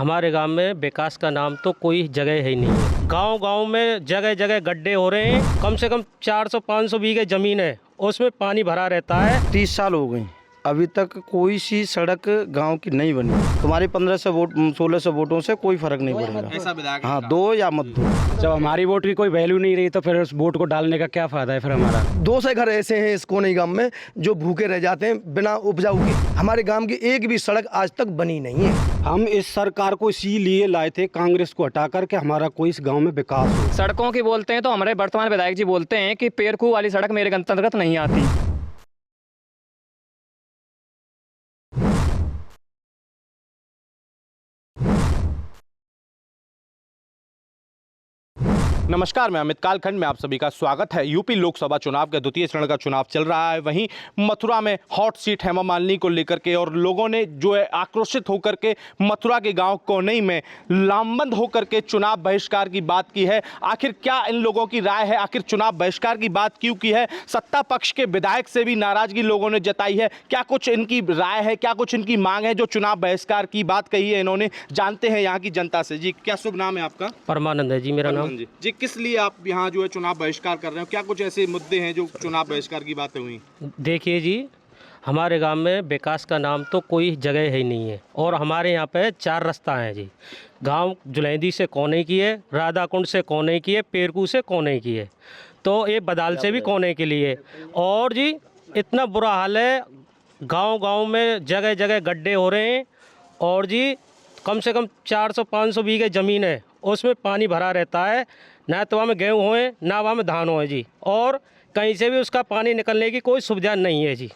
हमारे गांव में विकास का नाम तो कोई जगह है ही नहीं है। गांव-गांव में जगह जगह गड्ढे हो रहे हैं। कम से कम 400-500 बीघे ज़मीन है, उसमें पानी भरा रहता है। 30 साल हो गए, अभी तक कोई सी सड़क गांव की नहीं बनी। तुम्हारे 1500 वोट 1600 वोटों से कोई फर्क नहीं पड़ेगा। ऐसा विधायक हाँ, दो या मत दो। जब हमारी वोट की कोई वैल्यू नहीं रही तो फिर उस वोट को डालने का क्या फायदा है फिर हमारा। 200 घर ऐसे हैं इस कोने गांव में जो भूखे रह जाते हैं बिना उपजाऊ के। हमारे गांव की एक भी सड़क आज तक बनी नहीं है। हम इस सरकार को इसीलिए लाए थे कांग्रेस को हटा कर के हमारा कोई इस गांव में विकास हो। सड़कों की बोलते हैं तो हमारे वर्तमान विधायक जी बोलते हैं कि पेरकू वाली सड़क मेरे अंतर्गत नहीं आती। नमस्कार, मैं अमित कालखंड में आप सभी का स्वागत है। यूपी लोकसभा चुनाव के द्वितीय चरण का चुनाव चल रहा है। वहीं मथुरा में हॉट सीट हेमा मालिनी को लेकर के और लोगों ने जो है आक्रोशित होकर के मथुरा के गांव कोनई में लामबंद होकर के चुनाव बहिष्कार की बात की है। आखिर क्या इन लोगों की राय है, आखिर चुनाव बहिष्कार की बात क्यों की है? सत्ता पक्ष के विधायक से भी नाराजगी लोगों ने जताई है। क्या कुछ इनकी राय है, क्या कुछ इनकी मांग है जो चुनाव बहिष्कार की बात कही है इन्होंने? जानते हैं यहाँ की जनता से। जी, क्या शुभ नाम है आपका? परमानंद है जी मेरा नाम। जी, किस लिए आप यहाँ जो है चुनाव बहिष्कार कर रहे हो? क्या कुछ ऐसे मुद्दे हैं जो चुनाव बहिष्कार की बातें हुई? देखिए जी, हमारे गांव में विकास का नाम तो कोई जगह है ही नहीं है और हमारे यहाँ पे 4 रास्ता हैं जी। गांव जुलैंदी से कोने की है, राधाकुंड से कोने की है, पेरकू से कोने की है, तो ये बदाल से भी कोने के लिए। और जी इतना बुरा हाल है, गांव-गांव में जगह जगह गड्ढे हो रहे हैं और जी कम से कम 400-500 बीघे ज़मीन है, उसमें पानी भरा रहता है। ना तो वहाँ में गेहूँ होए ना वहाँ में धान होए जी, और कहीं से भी उसका पानी निकलने की कोई सुविधा नहीं है जी।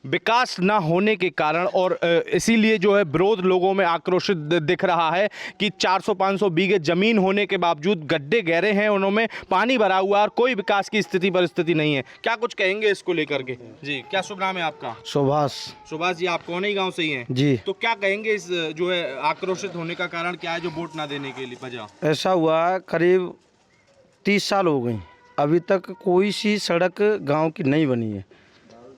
विकास ना होने के कारण और इसीलिए जो है विरोध लोगों में आक्रोशित दिख रहा है कि 400-500 बीघे जमीन होने के बावजूद गड्ढे गहरे हैं, उनमें पानी भरा हुआ है और कोई विकास की स्थिति परिस्थिति नहीं है। क्या कुछ कहेंगे इसको लेकर के? जी, क्या शुभ नाम है आपका? सुभाष। सुभाष जी, आप कौन ही गाँव से ही हैं? जी। तो क्या कहेंगे इस जो है आक्रोशित होने का कारण क्या है जो वोट ना देने के लिए वजह? ऐसा हुआ करीब 30 साल हो गए, अभी तक कोई सी सड़क गांव की नहीं बनी है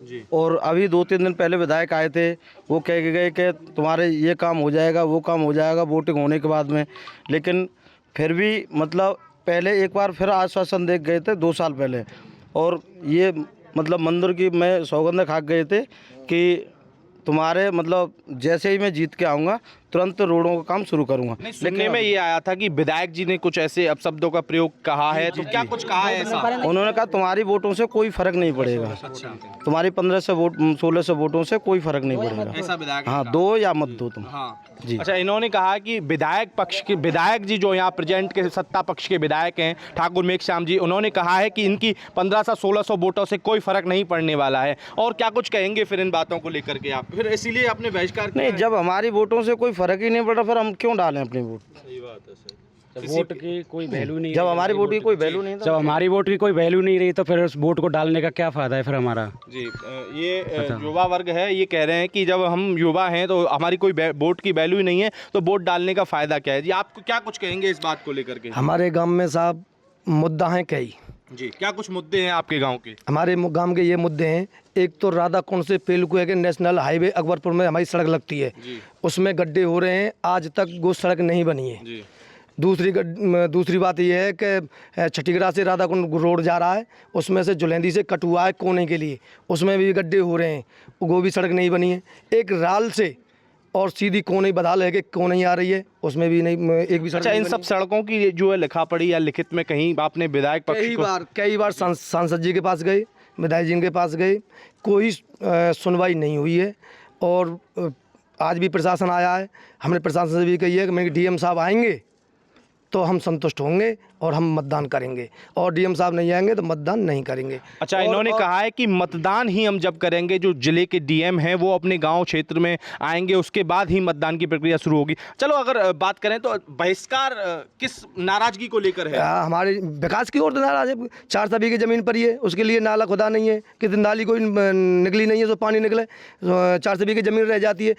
जी। और अभी 2-3 दिन पहले विधायक आए थे, वो कह के गए कि तुम्हारे ये काम हो जाएगा, वो काम हो जाएगा वोटिंग होने के बाद में। लेकिन फिर भी मतलब पहले एक बार फिर आश्वासन दे गए थे 2 साल पहले, और ये मतलब मंदिर की मैं सौगंध खा गए थे कि तुम्हारे मतलब जैसे ही मैं जीत के आऊँगा तुरंत रोडों का काम शुरू करूँगा। सुनने में ये आया था कि विधायक जी ने कुछ ऐसे अपशब्दों का प्रयोग कहा है, तो क्या कुछ कहा है ऐसा? उन्होंने कहा तुम्हारी वोटों से कोई फर्क नहीं पड़ेगा। तुम्हारी 1500 वोट 1600 वोटों से कोई फर्क नहीं पड़ेगा। ऐसा विधायक? हाँ, दो या मत दो तुम। हाँ जी। अच्छा, इन्होंने कहा कि विधायक जी जो यहाँ प्रेजेंट के सत्ता पक्ष के विधायक हैं ठाकुर मेघश्याम जी, उन्होंने कहा है कि इनकी 1500-1600 वोटों से कोई फर्क नहीं पड़ने वाला है। और क्या कुछ कहेंगे फिर इन बातों को लेकर के आप? फिर इसीलिए आपने बहिष्कार किया? नहीं, जब हमारी वोटों से कोई फर्क ही नहीं पड़ रहा फिर हम क्यों डालें अपनी वोट? सही बात है सर। वोट की कोई वैल्यू नहीं, जब हमारी वोट की कोई वैल्यू नहीं था, जब हमारी वोट की कोई वैल्यू नहीं रही तो फिर उस वोट को डालने का क्या फायदा है फिर हमारा। जी, ये युवा वर्ग है, ये कह रहे हैं कि जब हम युवा हैं तो हमारी कोई वोट की वैल्यू ही नहीं है तो वोट डालने का फायदा क्या है? जी, आपको क्या कुछ कहेंगे इस बात को लेकर के? हमारे गांव में साहब मुद्दा हैं कई। जी, क्या कुछ मुद्दे हैं आपके गांव के? हमारे गांव के ये मुद्दे हैं, एक तो राधाकुंड से पेलकू है कि नेशनल हाईवे अकबरपुर में हमारी सड़क लगती है, उसमें गड्ढे हो रहे हैं, आज तक वो सड़क नहीं बनी है। जी। दूसरी बात यह है कि छठीगढ़ा से राधाकुंड रोड जा रहा है, उसमें से जुलैंदी से कट हुआ है कोने के लिए, उसमें भी गड्ढे हो रहे हैं, वो भी सड़क नहीं बनी है। एक राल से और सीधी कोने बदाल है कि कोने आ रही है, उसमें भी नहीं, एक भी सड़क। अच्छा, इन सब सड़कों की जो है लिखा पड़ी या लिखित में कहीं आपने विधायक पक्ष कई बार सांसद जी के पास गए, विधायक जी के पास गए, कोई सुनवाई नहीं हुई है। और आज भी प्रशासन आया है, हमने प्रशासन से भी कही है कि मेरे डीएम साहब आएंगे तो हम संतुष्ट होंगे और हम मतदान करेंगे, और डीएम साहब नहीं आएंगे तो मतदान नहीं करेंगे। अच्छा, इन्होंने कहा है कि मतदान ही हम जब करेंगे, जो जिले के डीएम हैं वो अपने गांव क्षेत्र में आएंगे, उसके बाद ही मतदान की प्रक्रिया शुरू होगी। चलो, अगर बात करें तो बहिष्कार किस नाराजगी को लेकर है? हमारे विकास की ओर तो नाराज है। 400 बीघे जमीन पर ही है, उसके लिए नाला खुदा नहीं है, कितनी नाली कोई निकली नहीं है तो पानी निकले, 400 बीघे जमीन रह जाती है।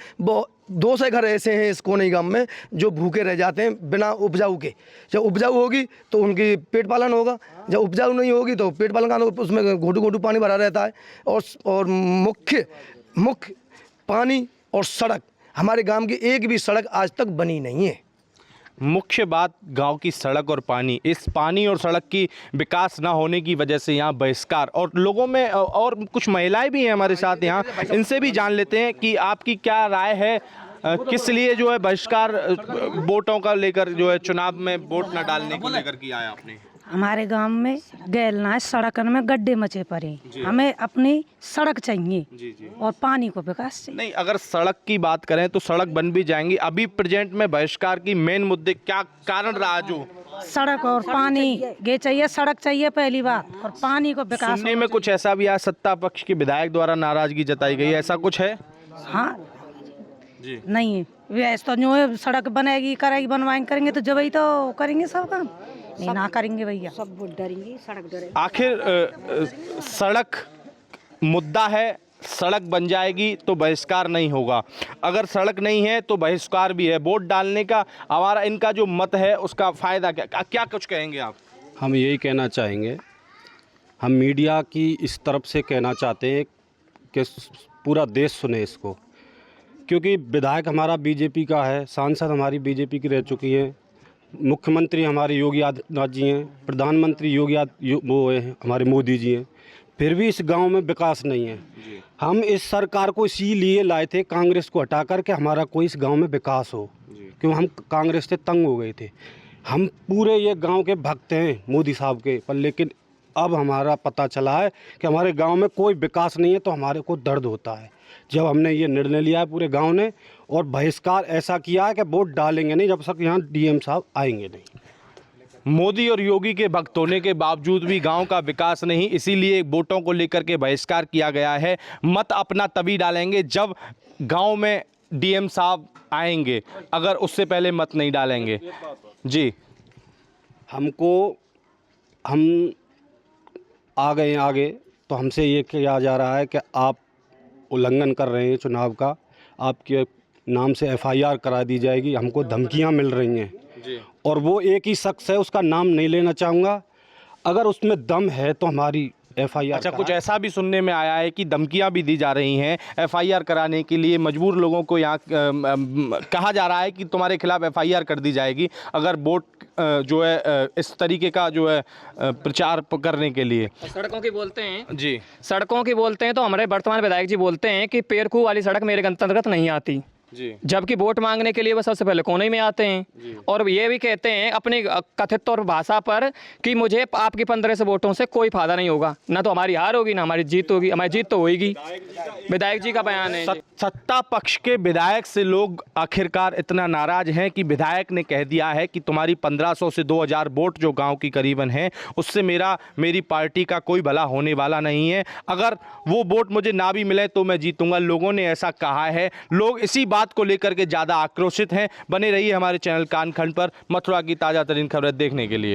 200 घर ऐसे हैं इस कोने गांव में जो भूखे रह जाते हैं बिना उपजाऊ के। जब उपजाऊ होगी तो उनकी पेट पालन होगा, जब उपजाऊ नहीं होगी तो पेट पालन का तो उसमें घोटू पानी भरा रहता है। और मुख्य पानी और सड़क, हमारे गांव की एक भी सड़क आज तक बनी नहीं है। मुख्य बात गांव की सड़क और पानी, इस पानी और सड़क की विकास ना होने की वजह से यहाँ बहिष्कार, और लोगों में और कुछ महिलाएं भी हैं हमारे साथ यहाँ, इनसे भी जान लेते हैं कि आपकी क्या राय है, किस लिए जो है बहिष्कार वोटों का लेकर जो है चुनाव में वोट न डालने को लेकर किया है आपने। हमारे गांव में गैलना है, सड़कन में गड्ढे मचे पड़े, हमें अपनी सड़क चाहिए और पानी को विकास चाहिए। नहीं, अगर सड़क की बात करें तो सड़क बन भी जाएंगी, अभी प्रेजेंट में बहिष्कार की मेन मुद्दे क्या कारण रहा? जो सड़क और पानी ये चाहिए, सड़क चाहिए पहली बात, और पानी को विकास। सुनने में कुछ ऐसा भी आया सत्ता पक्ष के विधायक द्वारा नाराजगी जताई गई, ऐसा कुछ है? हाँ जी नहीं है, वैसे तो जो है सड़क बनेगी करेगी बनवाएंगे करेंगे तो जब ही तो करेंगे सब काम, नहीं ना करेंगे भैया सब डरेंगे, सड़क डरेंगे। आखिर सड़क मुद्दा है, सड़क बन जाएगी तो बहिष्कार नहीं होगा, अगर सड़क नहीं है तो बहिष्कार भी है। वोट डालने का हमारा इनका जो मत है उसका फ़ायदा क्या कुछ कहेंगे आप? हम यही कहना चाहेंगे, हम मीडिया की इस तरफ से कहना चाहते हैं कि पूरा देश सुने इसको, क्योंकि विधायक हमारा बीजेपी का है, सांसद हमारी बीजेपी की रह चुकी हैं, मुख्यमंत्री हमारे योगी आदित्यनाथ जी हैं, प्रधानमंत्री वो हैं हमारे मोदी जी हैं, फिर भी इस गांव में विकास नहीं है। हम इस सरकार को इसीलिए लाए थे कांग्रेस को हटा कर के हमारा कोई इस गांव में विकास हो, क्यों हम कांग्रेस से तंग हो गए थे। हम पूरे ये गांव के भक्त हैं मोदी साहब के, पर लेकिन अब हमारा पता चला है कि हमारे गांव में कोई विकास नहीं है, तो हमारे को दर्द होता है जब हमने ये निर्णय लिया है पूरे गांव ने, और बहिष्कार ऐसा किया है कि वोट डालेंगे नहीं जब तक यहाँ डीएम साहब आएंगे नहीं। मोदी और योगी के भक्त होने के बावजूद भी गांव का विकास नहीं, इसीलिए वोटों को लेकर के बहिष्कार किया गया है। मत अपना तभी डालेंगे जब गांव में डीएम साहब आएंगे, अगर उससे पहले मत नहीं डालेंगे। जी, हम आ गए आगे तो हमसे ये किया जा रहा है कि आप उल्लंघन कर रहे हैं चुनाव का, आपके नाम से एफआईआर करा दी जाएगी, हमको धमकियां मिल रही हैं जी। और वो एक ही शख्स है, उसका नाम नहीं लेना चाहूँगा, अगर उसमें दम है तो हमारी एफआईआर। अच्छा, कुछ ऐसा भी सुनने में आया है कि धमकियां भी दी जा रही हैं एफआईआर कराने के लिए, मजबूर लोगों को यहाँ कहा जा रहा है कि तुम्हारे खिलाफ एफआईआर कर दी जाएगी अगर वोट जो है इस तरीके का जो है प्रचार करने के लिए। सड़कों की बोलते हैं जी, सड़कों की बोलते हैं तो हमारे वर्तमान विधायक जी बोलते हैं कि पेरकू वाली सड़क मेरे अंतर्गत नहीं आती जी, जबकि वोट मांगने के लिए वो सबसे पहले कोने में आते हैं और ये भी कहते हैं अपनी कथित तौर भाषा पर कि मुझे आपकी 15 से वोटों से कोई फायदा नहीं होगा, ना तो हमारी हार होगी ना हमारी जीत होगी। हमारी जीत तो होगी, विधायक जी का बयान है। सत्ता पक्ष के विधायक से लोग आखिरकार इतना नाराज हैं कि विधायक ने कह दिया है कि तुम्हारी 1500 से 2000 वोट जो गांव की करीबन है उससे मेरी पार्टी का कोई भला होने वाला नहीं है, अगर वो वोट मुझे ना भी मिले तो मैं जीतूंगा। लोगों ने ऐसा कहा है, लोग इसी बात को लेकर के ज़्यादा आक्रोशित हैं। बने रहिए हमारे चैनल कानखंड पर मथुरा की ताज़ा तरीन खबरें देखने के लिए।